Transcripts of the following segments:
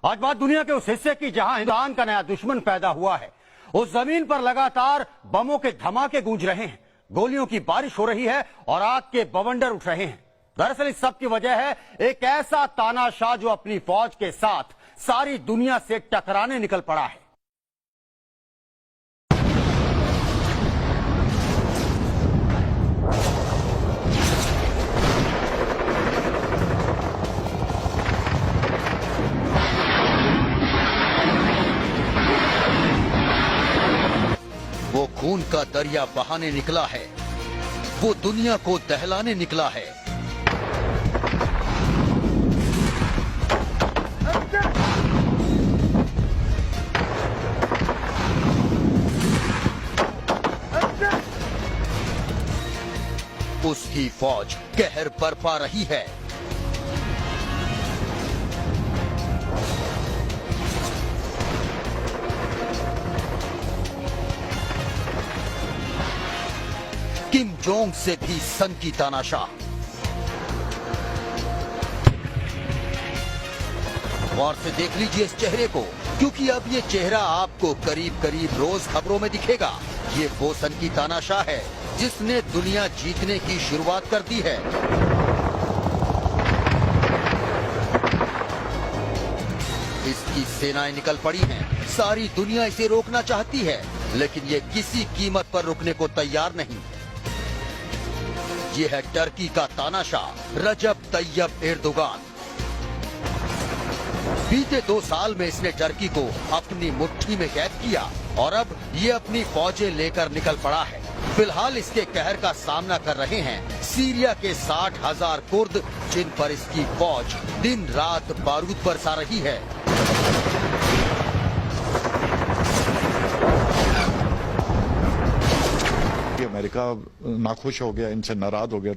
आज बात दुनिया के उस हिस्से की जहां हिंदुस्तान का नया दुश्मन पैदा हुआ है। उस जमीन पर लगातार बमों के धमाके गूंज रहे हैं, गोलियों की बारिश हो रही है और आग के बवंडर उठ रहे हैं। दरअसल इस सब की वजह है एक ऐसा तानाशाह जो अपनी फौज के साथ सारी दुनिया से टकराने निकल पड़ा है। वो खून का दरिया बहाने निकला है, वो दुनिया को दहलाने निकला है। उसकी फौज कहर बरपा रही है। किम जोंग से भी सनकी तानाशाह। गौर से देख लीजिए इस चेहरे को, क्योंकि अब ये चेहरा आपको करीब करीब रोज खबरों में दिखेगा। ये वो सनकी तानाशाह है जिसने दुनिया जीतने की शुरुआत कर दी है। इसकी सेनाएं निकल पड़ी हैं, सारी दुनिया इसे रोकना चाहती है, लेकिन ये किसी कीमत पर रुकने को तैयार नहीं। ये है टर्की का तानाशाह रजब तैयब एर्दोगान। बीते 2 साल में इसने टर्की को अपनी मुट्ठी में कैद किया और अब ये अपनी फौजें लेकर निकल पड़ा है। फिलहाल इसके कहर का सामना कर रहे हैं सीरिया के 60,000 कुर्द, जिन पर इसकी फौज दिन रात बारूद बरसा रही है। अमेरिका नाखुश हो गया, इनसे नाराज हो गया,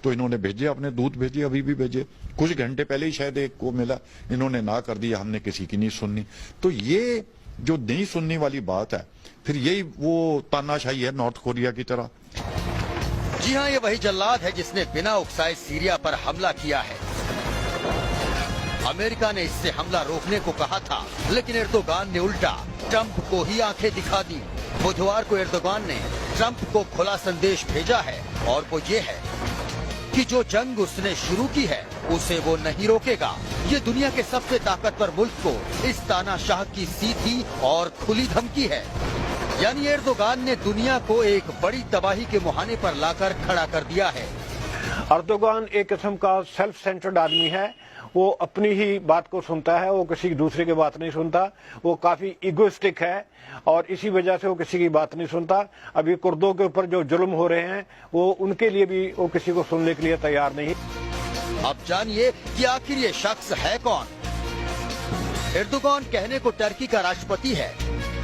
तो इन्होंने भेजे, अपने दूत भेजे, अभी भी भेजे। कुछ घंटे पहले ही शायद एक को मिला, इन्होंने ना कर दिया, हमने किसी की नहीं सुननी। तो ये जो नहीं सुनने वाली बात है, फिर यही वो तानाशाही है नॉर्थ कोरिया की तरह। जी हाँ, ये वही जल्लाद है जिसने बिना उकसाए सीरिया पर हमला किया है। अमेरिका ने इससे हमला रोकने को कहा था, लेकिन एर्दोगान ने उल्टा ट्रंप को ही आंखें दिखा दी। बुधवार को एर्दोगान ने ट्रंप को खुला संदेश भेजा है और वो ये है कि जो जंग उसने शुरू की है उसे वो नहीं रोकेगा। ये दुनिया के सबसे ताकतवर मुल्क को इस तानाशाह की सीधी और खुली धमकी है। यानी एर्दोगान ने दुनिया को एक बड़ी तबाही के मुहाने पर लाकर खड़ा कर दिया है। एर्दोगान एक किस्म का सेल्फ सेंटर्ड आदमी है। वो अपनी ही बात को सुनता है, वो किसी दूसरे की बात नहीं सुनता। वो काफी इगोइस्टिक है और इसी वजह से वो किसी की बात नहीं सुनता। अभी कुर्दों के ऊपर जो जुल्म हो रहे हैं वो उनके लिए भी वो किसी को सुनने के लिए तैयार नहीं। अब जानिए कि आखिर ये शख्स है कौन। एर्दोगान कहने को टर्की का राष्ट्रपति है,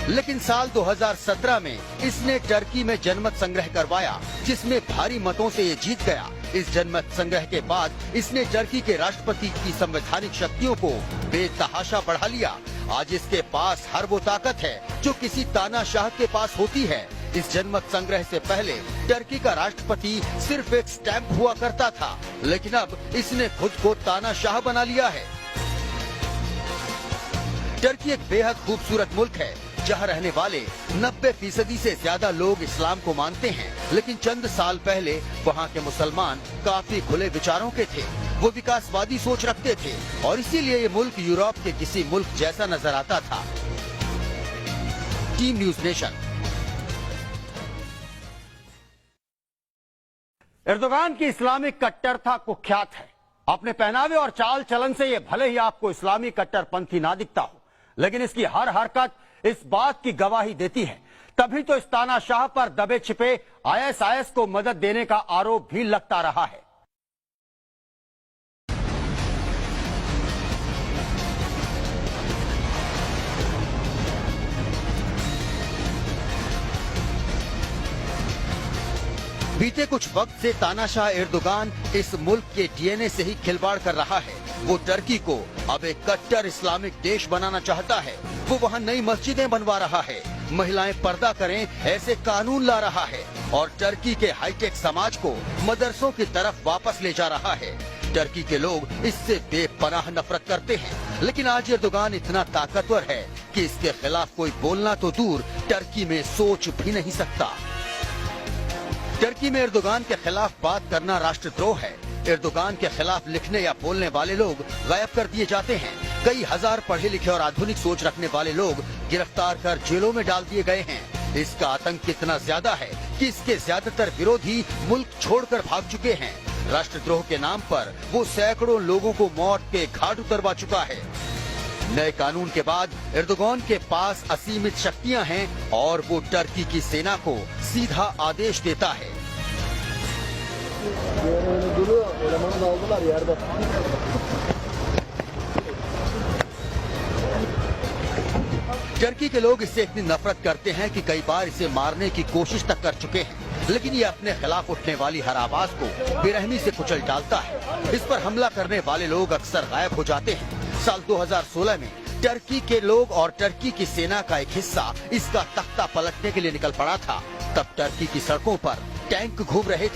लेकिन साल 2017 में इसने टर्की में जनमत संग्रह करवाया, जिसमें भारी मतों से ये जीत गया। इस जनमत संग्रह के बाद इसने टर्की के राष्ट्रपति की संवैधानिक शक्तियों को बेतहाशा बढ़ा लिया। आज इसके पास हर वो ताकत है जो किसी तानाशाह के पास होती है। इस जनमत संग्रह से पहले टर्की का राष्ट्रपति सिर्फ एक स्टैंप हुआ करता था, लेकिन अब इसने खुद को तानाशाह बना लिया है। टर्की एक बेहद खूबसूरत मुल्क है, जहां रहने वाले 90% से ज्यादा लोग इस्लाम को मानते हैं, लेकिन चंद साल पहले वहां के मुसलमान काफी खुले विचारों के थे। वो विकासवादी सोच रखते थे और इसीलिए ये मुल्क यूरोप के किसी मुल्क जैसा नजर आता था। Team news nation. एर्दोगान की इस्लामिक कट्टरता कुख्यात है। अपने पहनावे और चाल चलन से ये भले ही आपको इस्लामी कट्टरपंथी ना दिखता हो, लेकिन इसकी हर हरकत इस बात की गवाही देती है। तभी तो इस तानाशाह पर दबे छिपे आईएसआईएस को मदद देने का आरोप भी लगता रहा है। बीते कुछ वक्त से तानाशाह एर्दोगान इस मुल्क के डीएनए से ही खिलवाड़ कर रहा है। वो टर्की को अब एक कट्टर इस्लामिक देश बनाना चाहता है। वो वहाँ नई मस्जिदें बनवा रहा है, महिलाएं पर्दा करें ऐसे कानून ला रहा है और टर्की के हाईटेक समाज को मदरसों की तरफ वापस ले जा रहा है। टर्की के लोग इससे बेपनाह नफरत करते हैं। लेकिन आज एर्दोगान इतना ताकतवर है कि इसके खिलाफ कोई बोलना तो दूर टर्की में सोच भी नहीं सकता। टर्की में एर्दोगान के खिलाफ बात करना राष्ट्रद्रोह है। एर्दोगान के खिलाफ लिखने या बोलने वाले लोग गायब कर दिए जाते हैं। कई हजार पढ़े लिखे और आधुनिक सोच रखने वाले लोग गिरफ्तार कर जेलों में डाल दिए गए हैं। इसका आतंक कितना ज्यादा है कि इसके ज्यादातर विरोधी मुल्क छोड़कर भाग चुके हैं। राष्ट्रद्रोह के नाम पर वो सैकड़ों लोगों को मौत के घाट उतरवा चुका है। नए कानून के बाद एर्दोगान के पास असीमित शक्तियां हैं और वो टर्की की सेना को सीधा आदेश देता है। टर्की के लोग इससे इतनी नफरत करते हैं कि कई बार इसे मारने की कोशिश तक कर चुके हैं, लेकिन ये अपने खिलाफ उठने वाली हर आवाज को बेरहमी से कुचल डालता है। इस पर हमला करने वाले लोग अक्सर गायब हो जाते हैं। साल 2016 में टर्की के लोग और टर्की की सेना का एक हिस्सा इसका तख्ता पलटने के लिए निकल पड़ा था। तब टर्की की सड़कों पर टैंक घूम रहे थे।